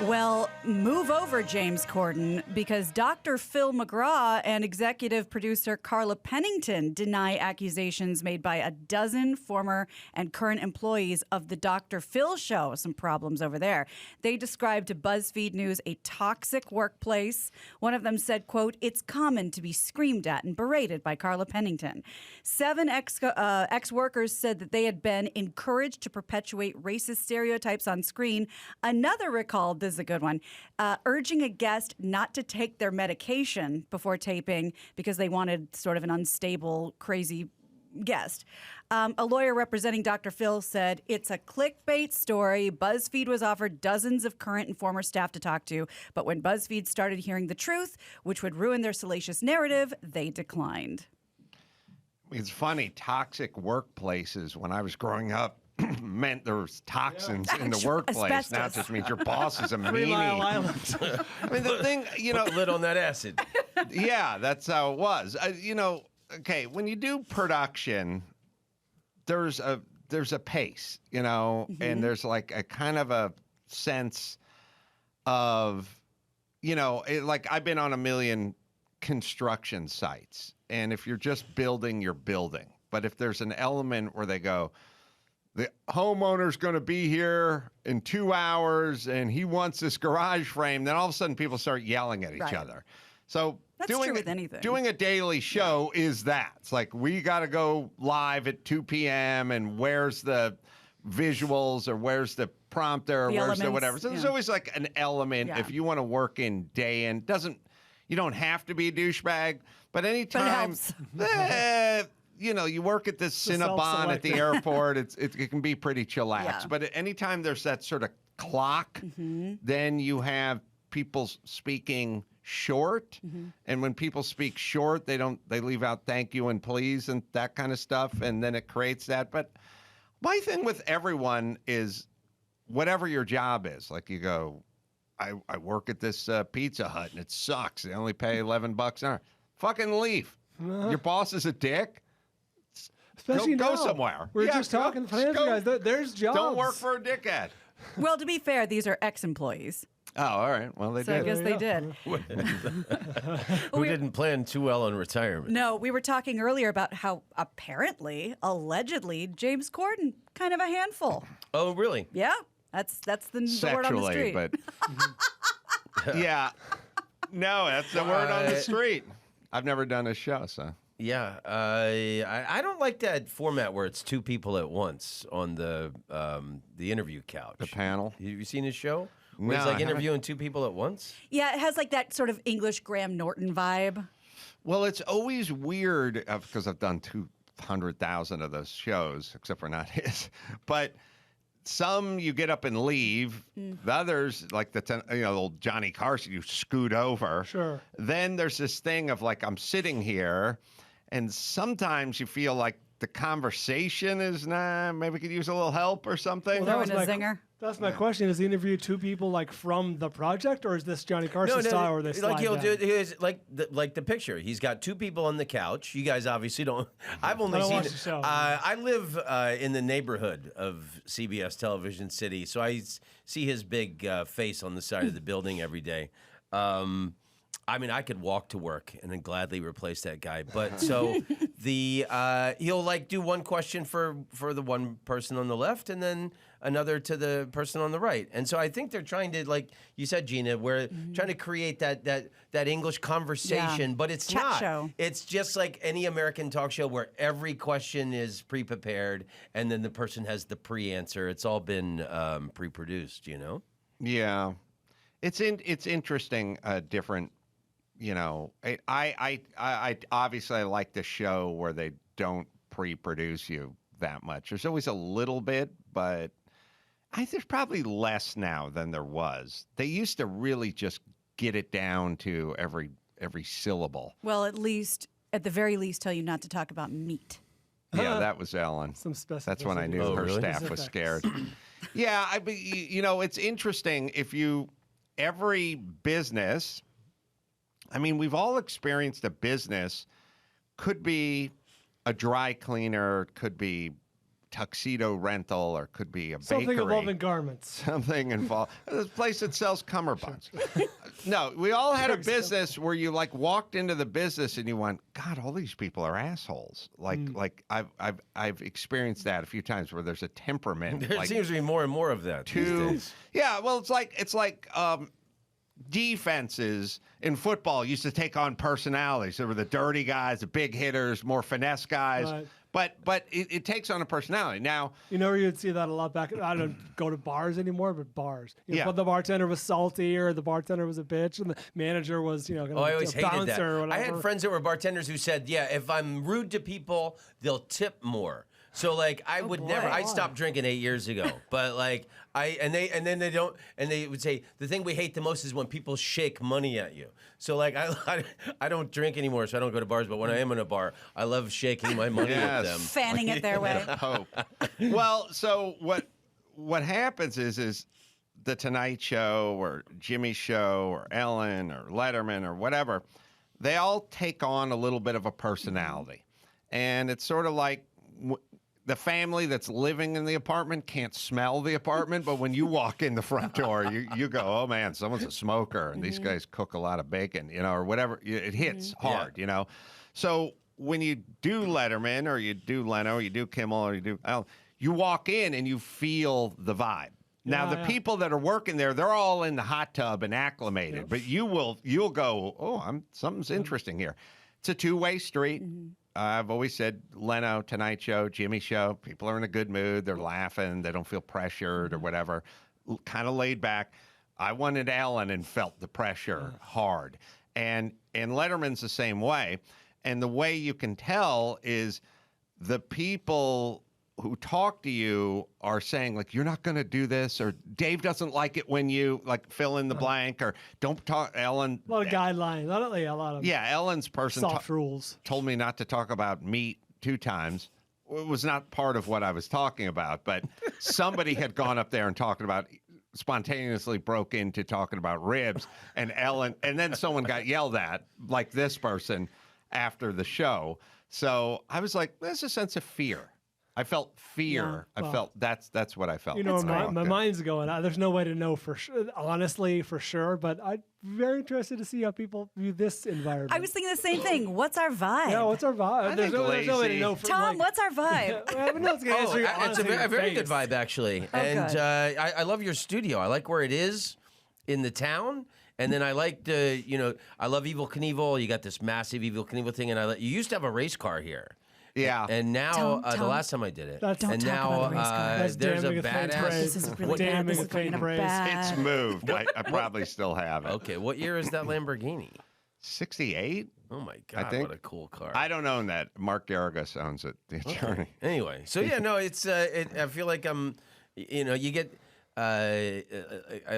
Well, move over, James Corden, because Dr. Phil McGraw and executive producer Carla Pennington deny accusations made by a dozen former and current employees of the Dr. Phil show. Some problems over there. They described to BuzzFeed News a toxic workplace. One of them said, quote, "It's common to be screamed at and berated by Carla Pennington." 7 ex-workers said that they had been encouraged to perpetuate racist stereotypes on screen. Another recalled, this is a good one, urging a guest not to take their medication before taping because they wanted sort of an unstable, crazy guest. A lawyer representing Dr. Phil said, "It's a clickbait story. BuzzFeed was offered dozens of current and former staff to talk to, but when BuzzFeed started hearing the truth, which would ruin their salacious narrative, they declined." It's funny, toxic workplaces when I was growing up meant there was toxins in the workplace. Asbestos. Now it just means your boss is a 3 Mile meanie. Island. I mean, the thing, Put the lid on that acid. yeah, that's how it was. Okay, when you do production, there's a pace, and there's like a kind of a sense of, like I've been on a million construction sites, and if you're just building, you're building. But if there's an element where they go, the homeowner's going to be here in 2 hours and he wants this garage frame, then all of a sudden people start yelling at each other. So That's true with anything. Doing a daily show is that. It's like, we got to go live at 2 p.m. and where's the visuals or where's the prompter or where's the whatever. So there's always like an element if you want to work in day in. You don't have to be a douchebag, but anytime you work at this Cinnabon at the airport, it can be pretty chillax. Yeah. But anytime there's that sort of clock, then you have people speaking short. And when people speak short, they leave out thank you and please and that kind of stuff. And then it creates that. But my thing with everyone is whatever your job is, like you go, I work at this Pizza Hut and it sucks. They only pay $11 an hour. Fucking leave. Your boss is a dick. Especially go now. somewhere. We're just talking financial guys. There's jobs. Don't work for a dickhead. Well, to be fair, these are ex-employees. Oh, all right. Well, they So I did. guess they did. Who didn't plan too well on retirement. No, we were talking earlier about how apparently, allegedly, James Corden, kind of a handful. Oh, really? Yeah, that's the word on the street. But yeah, no, that's the word on the street. I've never done a show, so. Yeah, I don't like that format where it's 2 people at once on the interview couch. The panel. Have you seen his show? Where No, he's I like haven't. interviewing 2 people at once? Yeah, it has like that sort of English Graham Norton vibe. Well, it's always weird because I've done 200,000 of those shows, except for not his. But some you get up and leave. The others, like the old Johnny Carson, you scoot over. Sure. Then there's this thing of like, I'm sitting here, and sometimes you feel like the conversation is, maybe we could use a little help or something. Throwing a zinger. That's my question. Is the interview 2 people like from the project, or is this Johnny Carson style where they slide like he'll down? do his, like the picture. He's got 2 people on the couch. You guys obviously don't. I've only don't seen watch it. the show. I live in the neighborhood of CBS Television City, so I see his big face on the side of the building every day. I mean, I could walk to work and then gladly replace that guy. But so he'll like do one question for the one person on the left and then another to the person on the right. And so I think they're trying to, like you said, Gina, we're trying to create that English conversation, but it's Chat not. show. It's just like any American talk show where every question is pre-prepared and then the person has the pre-answer. It's all been pre-produced, Yeah, it's interesting. Different. I obviously like the show where they don't pre-produce you that much. There's always a little bit, but there's probably less now than there was. They used to really just get it down to every syllable. Well, at the very least, tell you not to talk about meat. Yeah, that was Ellen. Some specificity. That's when I knew Oh, her really? staff was scared. Yeah, it's interesting. Every business, I mean, we've all experienced a business, could be a dry cleaner, could be tuxedo rental, or could be a Something bakery. involving garments. Something involved. This place that sells cummerbunds. No, we all had a business where you like walked into the business and you went, God, all these people are assholes. Like I've experienced that a few times where there's a temperament. There seems to be more and more of that these days. Yeah, well, it's like defenses in football used to take on personalities. There were the dirty guys, the big hitters, more finesse guys. Right. But it takes on a personality. Now, You know where you'd see that a lot back. I don't go to bars anymore, but bars. Yeah. But the bartender was salty, or the bartender was a bitch, and the manager was, kind of I always a hated bouncer that. or whatever. I had friends that were bartenders who said, "Yeah, if I'm rude to people, they'll tip more." So like I would boy. never. I stopped drinking 8 years ago, but like then they would say the thing we hate the most is when people shake money at you. So like I don't drink anymore, so I don't go to bars. But when I am in a bar, I love shaking my money Yes. with them. Fanning it their way. hope. Well, so what happens is the Tonight Show or Jimmy's show or Ellen or Letterman or whatever, they all take on a little bit of a personality, and it's sort of like. The family that's living in the apartment can't smell the apartment, but when you walk in the front door, you go, oh man, someone's a smoker, and these guys cook a lot of bacon, or whatever. It hits hard, So when you do Letterman or you do Leno or you do Kimmel or you do Ellen, you walk in and you feel the vibe. Now the people that are working there, they're all in the hot tub and acclimated, but you'll go, oh, something's interesting here. It's a two-way street. I've always said Leno, Tonight Show, Jimmy Show. People are in a good mood. They're laughing. They don't feel pressured or whatever. Kind of laid back. I wanted Ellen and felt the pressure hard. And Letterman's the same way. And the way you can tell is the people who talk to you are saying, like, you're not going to do this, or Dave doesn't like it when you, like, fill in the blank, or don't talk, Ellen. A lot of guidelines. A lot of Ellen's person soft rules. told me not to talk about meat 2 times. It was not part of what I was talking about, but somebody had gone up there and spontaneously broke into talking about ribs, and Ellen, and then someone got yelled at, like this person, after the show. So I was like, there's a sense of fear. I felt fear. Yeah, I felt that's what I felt. My mind's going. There's no way to know for sure, honestly, for sure. But I'm very interested to see how people view this environment. I was thinking the same thing. What's our vibe? Yeah, what's our vibe? There's no way to lazy. know. Tom, what's our vibe? It's a very good vibe, actually. And good. I love your studio. I like where it is in the town. And then I like I love Evel Knievel. You got this massive Evel Knievel thing. And you used to have a race car here. Yeah. And now, Tom, the last time I did it, Don't and talk now about the race car. That's there's a damning a faint badass. praise. This is really bad. This is going praise. bad. It's moved. I probably still have it. Okay, what year is that Lamborghini? 68? Oh my God, think. what a cool car! I don't own that. Mark Garagos owns it, the attorney. Anyway, so yeah, no, it's I feel like I'm, you get. I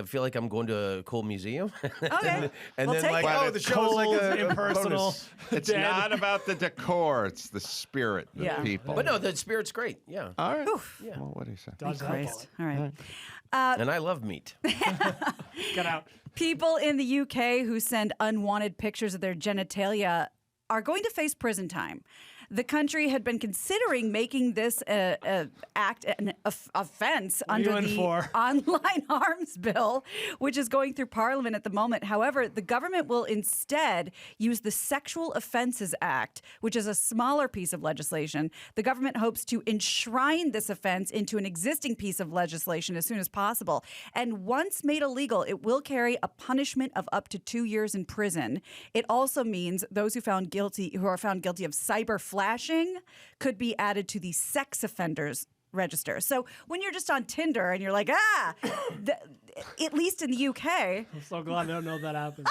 feel like I'm going to a cool museum. Okay. and We'll then take like, it. oh, the show's like a impersonal. bonus. It's not about the decor. It's the spirit, the Yeah. people. But no, the spirit's great. Yeah, All right. yeah. Well, what do you say? Dodge that Christ. All right. And I love meat. bullet. Get out. People in the UK who send unwanted pictures of their genitalia are going to face prison time. The country had been considering making this act an offense under the Online Harms Bill, which is going through Parliament at the moment. However, the government will instead use the Sexual Offences Act, which is a smaller piece of legislation. The government hopes to enshrine this offense into an existing piece of legislation as soon as possible. And once made illegal, it will carry a punishment of up to 2 years in prison. It also means those who are found guilty of cyber flashing could be added to the sex offenders register. So when you're just on Tinder and you're like, at least in the UK, I'm so glad I don't know that happens.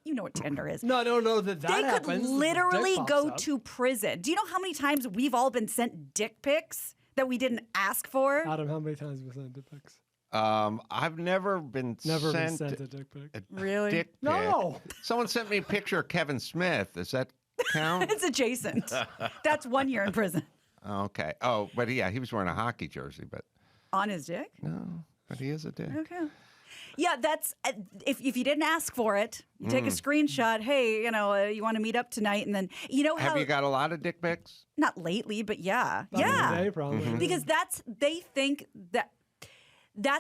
you know what Tinder is. No, I don't know that They happens. could The literally dick go pops up. to prison. Do you know how many times we've all been sent dick pics that we didn't ask for? Adam, how many times have you sent dick pics? I've never been Never been sent sent a dick pic. a Really? dick pic. No. Someone sent me a picture of Kevin Smith. Does that count? It's adjacent. That's 1 year in prison. Okay. Oh, but yeah, he was wearing a hockey jersey, but On his dick? no, but he is a dick. Okay. Yeah, that's if you didn't ask for it, you take a screenshot. Hey, you want to meet up tonight, and then how Have you got a lot of dick pics? not lately, but yeah, Back in the yeah, day, probably. because that's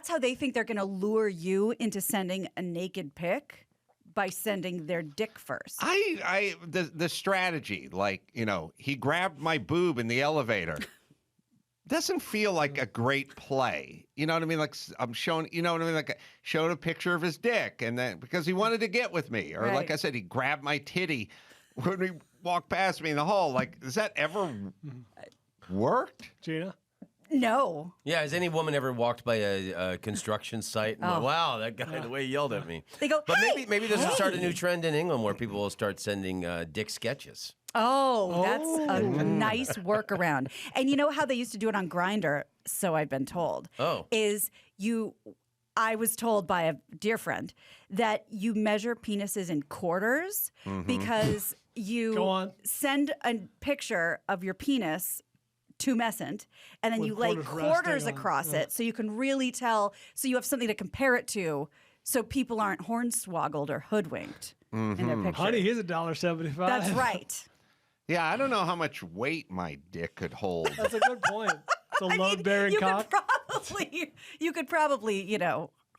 how they think they're going to lure you into sending a naked pic by sending their dick first. The strategy, like, he grabbed my boob in the elevator. Doesn't feel like a great play. You know what I mean? Like I'm showing, you know what I mean? Like showed a picture of his dick, and then because he wanted to get with me, or Right. like I said, he grabbed my titty when he walked past me in the hall. Like, does that ever worked? Gina? No. Yeah, has any woman ever walked by a construction site and went, wow, that guy, the way he yelled at me? They go, But hey, maybe this will start a hey. new trend in England where people will start sending dick sketches. Oh, that's a nice workaround. And you know how they used to do it on Grindr? So I've been told. Oh. I was told by a dear friend that you measure penises in quarters because Go you on. send a picture of your penis tumescent, and then With you lay quarters quarters resting on, across yeah. it so you can really tell, so you have something to compare it to, so people aren't hornswoggled or hoodwinked in their picture. Honey, he's $1.75. That's right. Yeah, I don't know how much weight my dick could hold. That's a good point. It's a load-bearing cock. You could probably,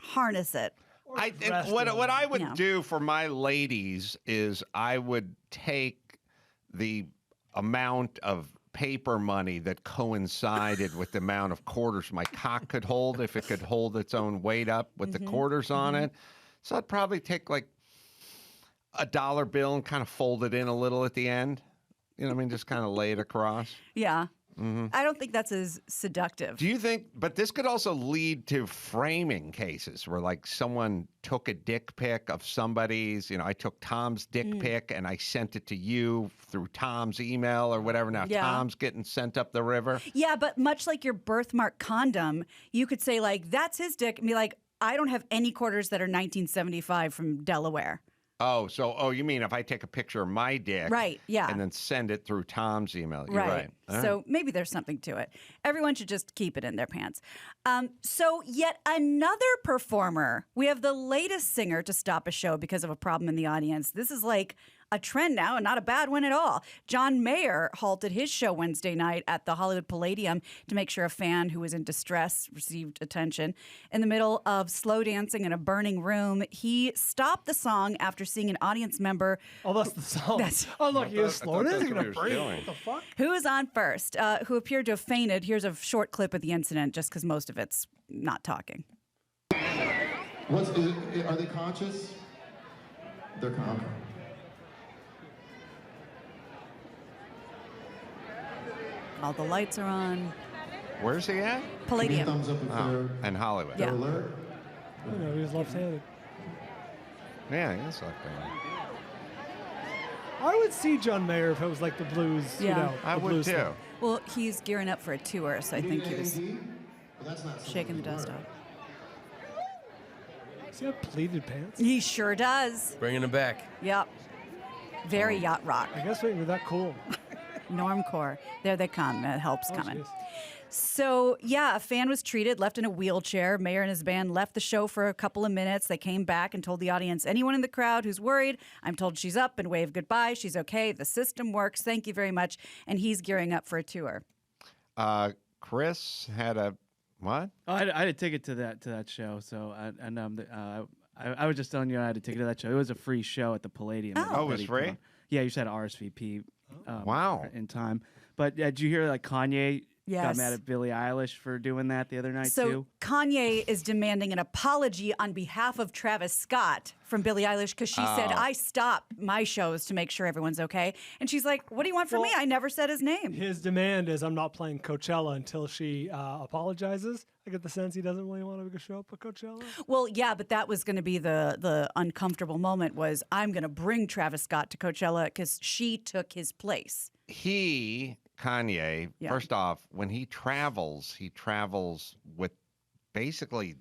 harness it. What I would Yeah. do for my ladies is I would take the amount of paper money that coincided with the amount of quarters my cock could hold, if it could hold its own weight up with the quarters on it. So I'd probably take like a dollar bill and kind of fold it in a little at the end. You know what I mean? Just kind of lay it across. Yeah. I don't think that's as seductive. Do you think, but this could also lead to framing cases where like someone took a dick pic of somebody's, I took Tom's dick pic and I sent it to you through Tom's email or whatever. Now Yeah. Tom's getting sent up the river. Yeah, but much like your birthmark condom, you could say like, that's his dick, and be like, I don't have any quarters that are 1975 from Delaware. Oh, you mean if I take a picture of my dick, Right, yeah. and then send it through Tom's email? You're right. All right. So maybe there's something to it. Everyone should just keep it in their pants. So yet another performer. We have the latest singer to stop a show because of a problem in the audience. This is like a trend now, and not a bad one at all. John Mayer halted his show Wednesday night at the Hollywood Palladium to make sure a fan who was in distress received attention. In the middle of slow dancing in a burning room, he stopped the song after seeing an audience member Oh, that's the song. That's- Oh, look, he was I slow thought that's dancing what in he a was break. doing. What the fuck? who was on first, who appeared to have fainted. Here's a short clip of the incident just because most of it's not talking. Are they conscious? They're conscious. All the lights are on. Where's he at? Give me a Palladium. thumbs up if they're In Hollywood. Yeah. alert. He was left-handed. Yeah, he is left-handed. I would see John Mayer if it was like the blues. Yeah. I the would blues too. thing. Well, he's gearing up for a tour, so I think he was Well, that's not shaking the dust off. Does he have pleated pants? He sure does. Bringing him back. Yep. Very yacht rock. I guess were that cool. Normcore. There they come. Help's coming. jeez. So, yeah, a fan was treated, left in a wheelchair. Mayer and his band left the show for a couple of minutes. They came back and told the audience, anyone in the crowd who's worried, I'm told she's up, and waved goodbye. She's okay. The system works. Thank you very much. And he's gearing up for a tour. Chris had a what? Oh, I had a ticket to that show. So I was just telling you I had a ticket to that show. It was a free show at the Palladium. Oh. Oh, it was that he free? put on. Yeah, you just had to RSVP. Wow. In time. But did you hear like Kanye Yes. got mad at Billie Eilish for doing that the other night So too? Kanye is demanding an apology on behalf of Travis Scott from Billie Eilish because she said, I stop my shows to make sure everyone's okay. And she's like, what do you want from me? I never said his name. His demand is I'm not playing Coachella until she apologizes. I get the sense he doesn't really want to show up at Coachella. Well, yeah, but that was going to be the uncomfortable moment was I'm going to bring Travis Scott to Coachella because she took his place. Kanye, Yeah. first off, when he travels with basically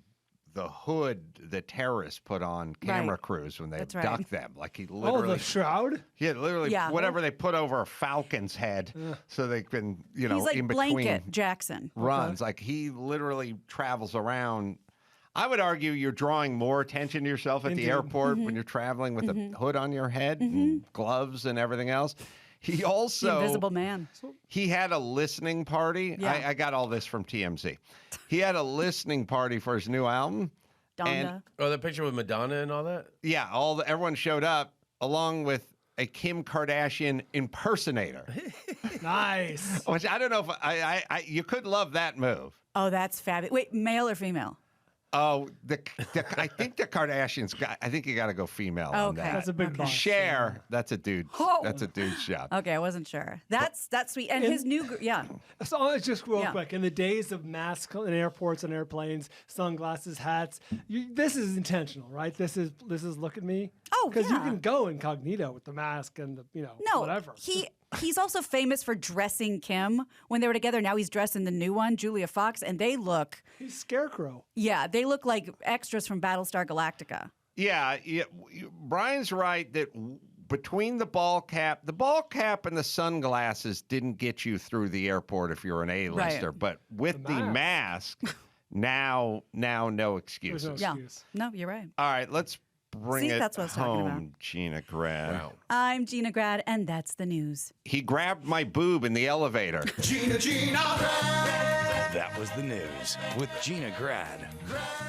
the hood the terrorists put on camera Right. crews when they That's right. abduct them. Like he Oh, literally, the shroud? Yeah. whatever they put over a falcon's head so they can, He's like in between Blanket Jackson. runs. Like he literally travels around. I would argue you're drawing more attention to yourself at the Indeed. airport when you're traveling with a hood on your head and gloves and everything else. He also The Invisible Man. he had a listening party. Yeah. I got all this from TMZ. He had a listening party for his new album. Donda. Oh, that picture with Madonna and all that? Yeah, everyone showed up along with a Kim Kardashian impersonator. Nice. Which I don't know if I you could love that move. Oh, that's fabulous. Wait, male or female? Oh, I think the Kardashians. I think you got to go female on Okay. that. That's a big boss. Cher. That's a dude. Oh. That's a dude's job. Okay, I wasn't sure. That's sweet. And his new, yeah. So it's just real Yeah. quick. In the days of masks in airports and airplanes, sunglasses, hats, this is intentional, right? This is look at me. Oh, because you yeah. can go incognito with the mask and the No, whatever. he's also famous for dressing Kim when they were together. Now he's dressing the new one, Julia Fox, and they look, He's Scarecrow. yeah, they look like extras from Battlestar Galactica. Yeah, Brian's right that between the ball cap and the sunglasses didn't get you through the airport if you're an A-lister, Right. but with the mask, now no There's excuses. no Yeah. excuse. No, you're right. All right, let's bring See, it that's what I was talking about. home, Gina Grad. Wow. I'm Gina Grad, and that's the news. He grabbed my boob in the elevator. That was the news with Gina Grad.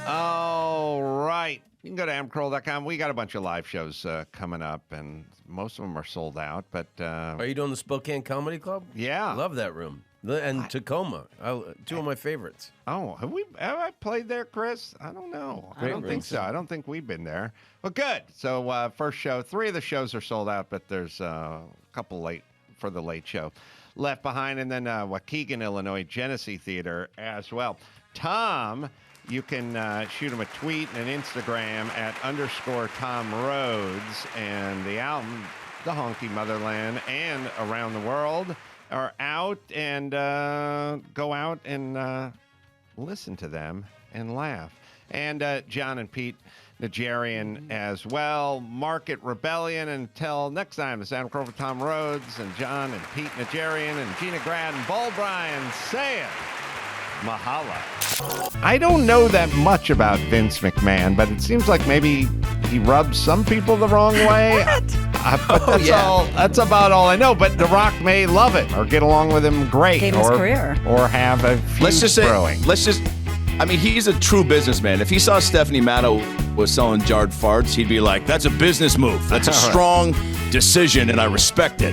All right. You can go to mcroll.com. We got a bunch of live shows coming up, and most of them are sold out. But Are you doing the Spokane Comedy Club? yeah. Love that room. And Tacoma, two of my favorites. Oh, have I played there, Chris? I don't know. I don't think so. I don't think we've been there. Well, good. So first show, 3 of the shows are sold out, but there's a couple late for the late show left behind, and then Waukegan, Illinois, Genesee Theater as well. Tom, you can shoot him a tweet and an Instagram at _Tom Rhodes, and the album, The Honky Motherland and Around the World, are out, and go out and listen to them and laugh. And John and Pete Nigerian as well. Market Rebellion. Until next time, the Sound Crow for Tom Rhodes and John and Pete Nigerian and Gina Grad and Bull Bryan saying mahala. I don't know that much about Vince McMahon, but it seems like maybe he rubs some people the wrong way. But that's about all I know. But The Rock may love it or get along with him great. Gave him his career. Or have a feud growing. I mean, he's a true businessman. If he saw Stephanie Matto was selling jarred farts, he'd be like, that's a business move. That's a strong decision, and I respect it.